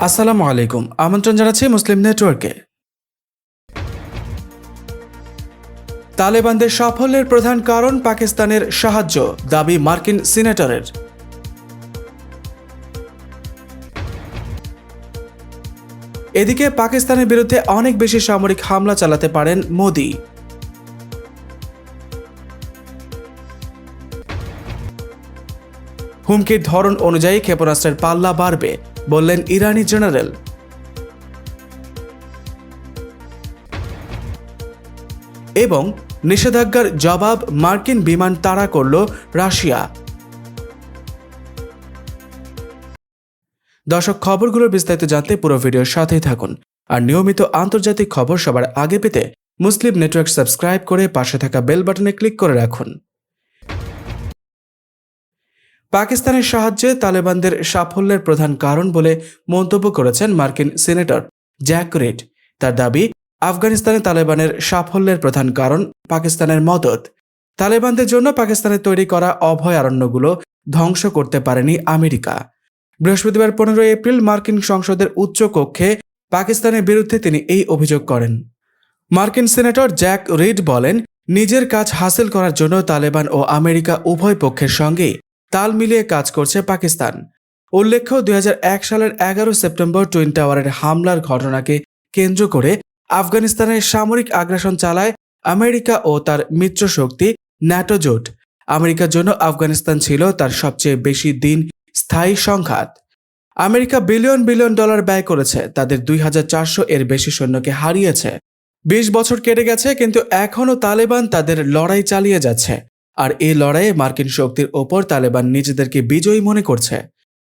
আসসালামু আলাইকুম। আমন্ত্রণ জানাচ্ছি মুসলিম নেটওয়ার্কে। তালেবানদের সাফল্যের প্রধান কারণ পাকিস্তানের সাহায্য, দাবি মার্কিন সিনেটরের। এদিকে পাকিস্তানের বিরুদ্ধে অনেক বেশি সামরিক হামলা চালাতে পারেন মোদি। হুমকির ধরন অনুযায়ী ক্ষেপণাস্ত্রের পাল্লা বাড়বে, বললেন ইরানি জেনারেল। এবং নিষেধাজ্ঞার জবাব, মার্কিন বিমান তাড়া করল রাশিয়া। দর্শক, খবরগুলোর বিস্তারিত জানতে পুরো ভিডিওর সাথেই থাকুন। আর নিয়মিত আন্তর্জাতিক খবর সবার আগে পেতে মুসলিম নেটওয়ার্ক সাবস্ক্রাইব করে পাশে থাকা বেল বাটনে ক্লিক করে রাখুন। পাকিস্তানের সাহায্যে তালেবানদের সাফল্যের প্রধান কারণ বলে মন্তব্য করেছেন মার্কিন সিনেটর জ্যাক রিড। তার দাবি, আফগানিস্তানে তালেবানের সাফল্যের প্রধান কারণ পাকিস্তানের মদদ। তালেবানদের জন্য পাকিস্তানের তৈরি করা অভয়ারণ্যগুলো ধ্বংস করতে পারেনি আমেরিকা। বৃহস্পতিবার 15 এপ্রিল মার্কিন সংসদের উচ্চ কক্ষে পাকিস্তানের বিরুদ্ধে তিনি এই অভিযোগ করেন। মার্কিন সিনেটর জ্যাক রিড বলেন, নিজের কাজ হাসিল করার জন্য তালেবান ও আমেরিকা উভয় পক্ষের সঙ্গেই তাল মিলিয়ে কাজ করছে পাকিস্তান। উল্লেখ্য, 2001 সালের 11 সেপ্টেম্বর টুইন টাওয়ারের হামলার ঘটনাকে কেন্দ্র করে আফগানিস্তানের সামরিক আগ্রাসন চালায় আমেরিকা ও তার মিত্রশক্তি ন্যাটো জোট। আমেরিকার জন্য আফগানিস্তান ছিল তার সবচেয়ে বেশি দিন স্থায়ী সংঘাত। আমেরিকা বিলিয়ন বিলিয়ন ডলার ব্যয় করেছে, তাদের 2400 এর বেশি সৈন্যকে হারিয়েছে। 20 বছর কেটে গেছে, কিন্তু এখনও তালেবান তাদের লড়াই চালিয়ে যাচ্ছে। আর এই লড়াইয়ে মার্কিন শক্তির ওপর তালেবান নিজেদেরকে বিজয়ী মনে করছে।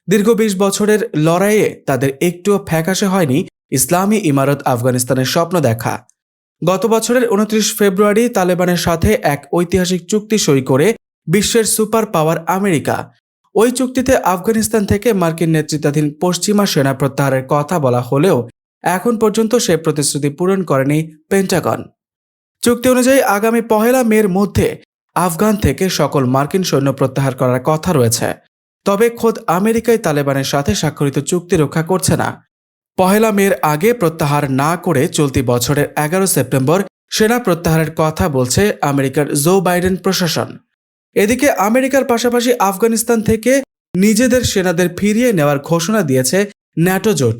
দীর্ঘ 20 বছরের লড়াইয়ে তাদের একটুও ফ্যাকাশে হয়নি ইসলামী ইমারত আফগানিস্তানের স্বপ্ন দেখা। গত বছরের 29 ফেব্রুয়ারি তালেবানের সাথে এক ঐতিহাসিক চুক্তি সই করে বিশ্বের সুপার পাওয়ার আমেরিকা। ওই চুক্তিতে আফগানিস্তান থেকে মার্কিন নেতৃত্বাধীন পশ্চিমা সেনা প্রত্যাহারের কথা বলা হলেও এখন পর্যন্ত সে প্রতিশ্রুতি পূরণ করেনি পেন্টাগন। চুক্তি অনুযায়ী আগামী 1 মের মধ্যে আফগান থেকে সকল মার্কিন সৈন্য প্রত্যাহার করার কথা রয়েছে। তবে খোদ আমেরিকাই তালেবানের সাথে স্বাক্ষরিত চুক্তি রক্ষা করছে না। 1 মের আগে প্রত্যাহার না করে চলতি বছরের 11 সেপ্টেম্বর সেনা প্রত্যাহারের কথা বলছে আমেরিকার জো বাইডেন প্রশাসন। এদিকে আমেরিকার পাশাপাশি আফগানিস্তান থেকে নিজেদের সেনাদের ফিরিয়ে নেওয়ার ঘোষণা দিয়েছে ন্যাটো জোট।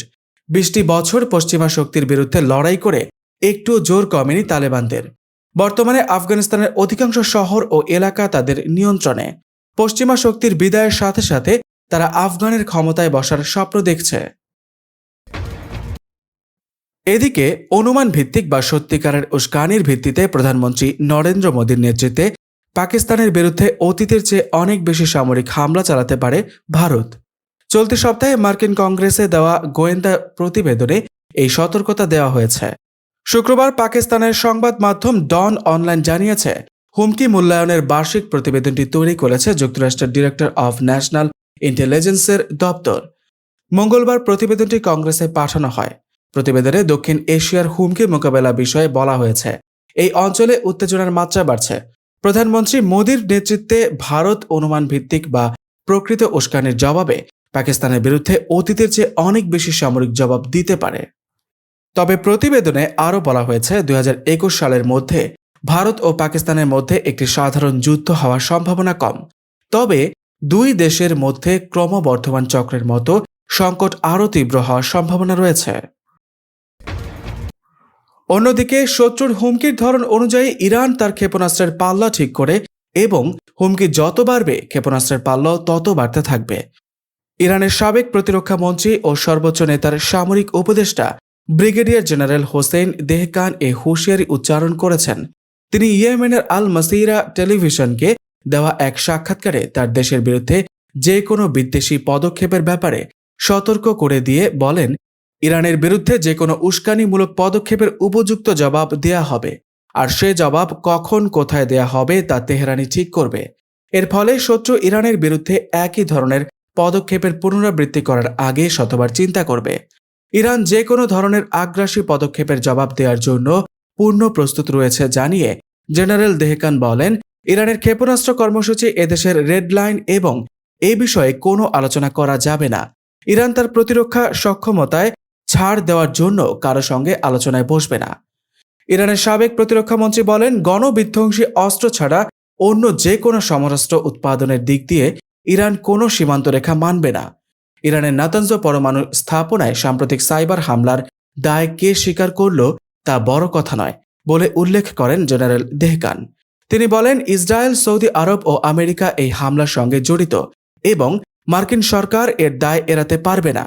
20টি বছর পশ্চিমা শক্তির বিরুদ্ধে লড়াই করে একটুও জোর কমেনি তালেবানদের। বর্তমানে আফগানিস্তানের অধিকাংশ শহর ও এলাকা তাদের নিয়ন্ত্রণে। পশ্চিমা শক্তির বিদায়ের সাথে সাথে তারা আফগানের ক্ষমতায় বসার স্বপ্ন দেখছে। এদিকে অনুমান ভিত্তিক বা সত্যিকারের উস্কানির ভিত্তিতে প্রধানমন্ত্রী নরেন্দ্র মোদীর নেতৃত্বে পাকিস্তানের বিরুদ্ধে অতীতের চেয়ে অনেক বেশি সামরিক হামলা চালাতে পারে ভারত। চলতি সপ্তাহে মার্কিন কংগ্রেসে দেওয়া গোয়েন্দা প্রতিবেদনে এই সতর্কতা দেওয়া হয়েছে। শুক্রবার পাকিস্তানের সংবাদ মাধ্যম ডন অনলাইন জানিয়েছে, হুমকি মূল্যায়নের বার্ষিক প্রতিবেদনটি তৈরি করেছে যুক্তরাষ্ট্রের ডিরেক্টর অফ ন্যাশনাল ইন্টেলিজেন্সের দপ্তর। মঙ্গলবার প্রতিবেদনটি কংগ্রেসে পাঠানো হয়। প্রতিবেদনে দক্ষিণ এশিয়ার হুমকি মোকাবেলা বিষয়ে বলা হয়েছে, এই অঞ্চলে উত্তেজনার মাত্রা বাড়ছে। প্রধানমন্ত্রী মোদীর নেতৃত্বে ভারত অনুমান ভিত্তিক বা প্রকৃত উস্কানির জবাবে পাকিস্তানের বিরুদ্ধে অতীতের চেয়ে অনেক বেশি সামরিক জবাব দিতে পারে। তবে প্রতিবেদনে আরও বলা হয়েছে, 2021 সালের মধ্যে ভারত ও পাকিস্তানের মধ্যে একটি সাধারণ যুদ্ধ হওয়ার সম্ভাবনা কম। তবে দুই দেশের মধ্যে ক্রমবর্ধমান চক্রের মতো সংকট আরও তীব্র হওয়ার সম্ভাবনা রয়েছে। অন্যদিকে শত্রুর হুমকির ধরন অনুযায়ী ইরান তার ক্ষেপণাস্ত্রের পাল্লা ঠিক করে এবং হুমকি যত বাড়বে ক্ষেপণাস্ত্রের পাল্লাও তত বাড়তে থাকবে। ইরানের সাবেক প্রতিরক্ষা মন্ত্রী ও সর্বোচ্চ নেতার সামরিক উপদেষ্টা ব্রিগেডিয়ার জেনারেল হোসেন দেহকান এ হুঁশিয়ারি উচ্চারণ করেছেন। তিনি ইয়েমেনের আল মাসিরা টেলিভিশনকে দেওয়া এক সাক্ষাৎকারে তার দেশের বিরুদ্ধে যে কোনো বিদ্বেষী পদক্ষেপের ব্যাপারে সতর্ক করে দিয়ে বলেন, ইরানের বিরুদ্ধে যে কোনো উস্কানিমূলক পদক্ষেপের উপযুক্ত জবাব দেয়া হবে, আর সে জবাব কখন কোথায় দেয়া হবে তা তেহরানি ঠিক করবে। এর ফলে শত্রু ইরানের বিরুদ্ধে একই ধরনের পদক্ষেপের পুনরাবৃত্তি করার আগে শতবার চিন্তা করবে। ইরান যে কোনো ধরনের আগ্রাসী পদক্ষেপের জবাব দেওয়ার জন্য পূর্ণ প্রস্তুত রয়েছে জানিয়ে জেনারেল দেহকান বলেন, ইরানের ক্ষেপণাস্ত্র কর্মসূচি এদেশের রেড লাইন এবং এ বিষয়ে কোনো আলোচনা করা যাবে না। ইরান তার প্রতিরক্ষা সক্ষমতায় ছাড় দেওয়ার জন্য কারো সঙ্গে আলোচনায় বসবে না। ইরানের সাবেক প্রতিরক্ষা মন্ত্রী বলেন, গণবিধ্বংসী অস্ত্র ছাড়া অন্য যে কোনো সমরাস্ত্র উৎপাদনের দিক দিয়ে ইরান কোনো সীমান্ত রেখা মানবে না। ইরানের নাতানজ পরমাণু স্থাপনায় সাম্প্রতিক সাইবার হামলার দায় কে স্বীকার করল তা বড় কথা নয় বলে উল্লেখ করেন জেনারেল দেহকান। তিনি বলেন, ইসরায়েল, সৌদি আরব ও আমেরিকা এই হামলার সঙ্গে জড়িত এবং মার্কিন সরকার এর দায় এড়াতে পারবে না।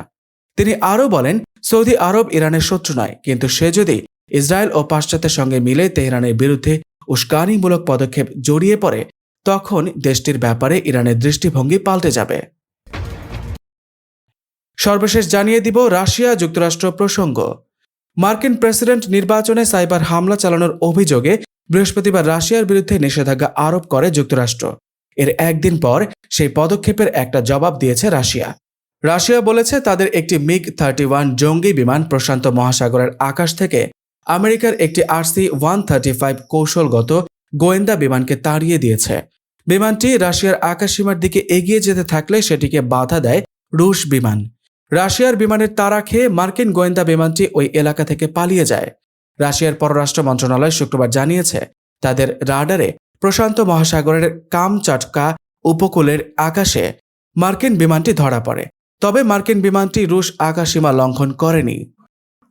তিনি আরও বলেন, সৌদি আরব ইরানের শত্রু নয়, কিন্তু সে যদি ইসরায়েল ও পাশ্চাত্যের সঙ্গে মিলে তেহরানের বিরুদ্ধে উস্কানিমূলক পদক্ষেপ জড়িয়ে পড়ে, তখন দেশটির ব্যাপারে ইরানের দৃষ্টিভঙ্গি পাল্টে যাবে। সর্বশেষ জানিয়ে দিব রাশিয়া যুক্তরাষ্ট্র প্রসঙ্গ। মার্কিন প্রেসিডেন্ট নির্বাচনে সাইবার হামলা চালানোর অভিযোগে বৃহস্পতিবার রাশিয়ার বিরুদ্ধে নিষেধাজ্ঞা আরোপ করে যুক্তরাষ্ট্র। এর একদিন পর সেই পদক্ষেপের একটা জবাব দিয়েছে রাশিয়া। রাশিয়া বলেছে, তাদের একটি মিগ-31 জঙ্গি বিমান প্রশান্ত মহাসাগরের আকাশ থেকে আমেরিকার একটি RC-135 কৌশলগত গোয়েন্দা বিমানকে তাড়িয়ে দিয়েছে। বিমানটি রাশিয়ার আকাশসীমার দিকে এগিয়ে যেতে থাকলে সেটিকে বাধা দেয় রুশ বিমান। রাশিয়ার বিমানের তাড়া খেয়ে মার্কিন গোয়েন্দা বিমানটি ওই এলাকা থেকে পালিয়ে যায়। রাশিয়ার পররাষ্ট্র মন্ত্রণালয় শুক্রবার জানিয়েছে, তাদের রাডারে প্রশান্ত মহাসাগরের কামচাটকা উপকূলের আকাশে মার্কিন বিমানটি ধরা পড়ে। তবে মার্কিন বিমানটি রুশ আকাশসীমা লঙ্ঘন করেনি।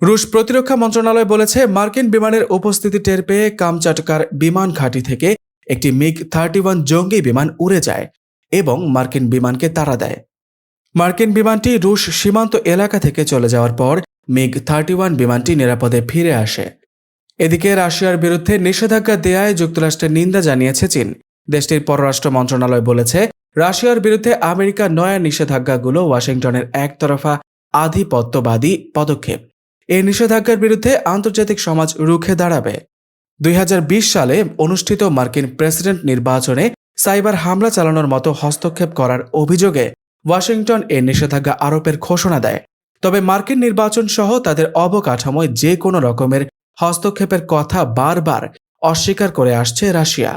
রুশ প্রতিরক্ষা মন্ত্রণালয় বলেছে, মার্কিন বিমানের উপস্থিতি টের পেয়ে কামচাটকার বিমান ঘাঁটি থেকে একটি মিগ-31 জঙ্গি বিমান উড়ে যায় এবং মার্কিন বিমানকে তাড়া দেয়। মার্কিন বিমানটি রুশ সীমান্ত এলাকা থেকে চলে যাওয়ার পর মিগ-31 বিমানটি নিরাপদে ফিরে আসে। এদিকে রাশিয়ার বিরুদ্ধে নিষেধাজ্ঞা দেয়ায় যুক্তরাষ্ট্রের নিন্দা জানিয়েছে চীন। দেশটির পররাষ্ট্র মন্ত্রণালয় বলেছে, রাশিয়ার বিরুদ্ধে আমেরিকার নয়া নিষেধাজ্ঞাগুলো ওয়াশিংটনের একতরফা আধিপত্যবাদী পদক্ষেপ। এই নিষেধাজ্ঞার বিরুদ্ধে আন্তর্জাতিক সমাজ রুখে দাঁড়াবে। 2020 সালে অনুষ্ঠিত মার্কিন প্রেসিডেন্ট নির্বাচনে সাইবার হামলা চালানোর মতো হস্তক্ষেপ করার অভিযোগে ওয়াশিংটন এ নিষেধাজ্ঞা আরোপের ঘোষণা দেয়। তবে মার্কিন নির্বাচন সহ তাদের অবকাঠামোয় যে কোনো রকমের হস্তক্ষেপের কথা বারবার অস্বীকার করে আসছে রাশিয়া।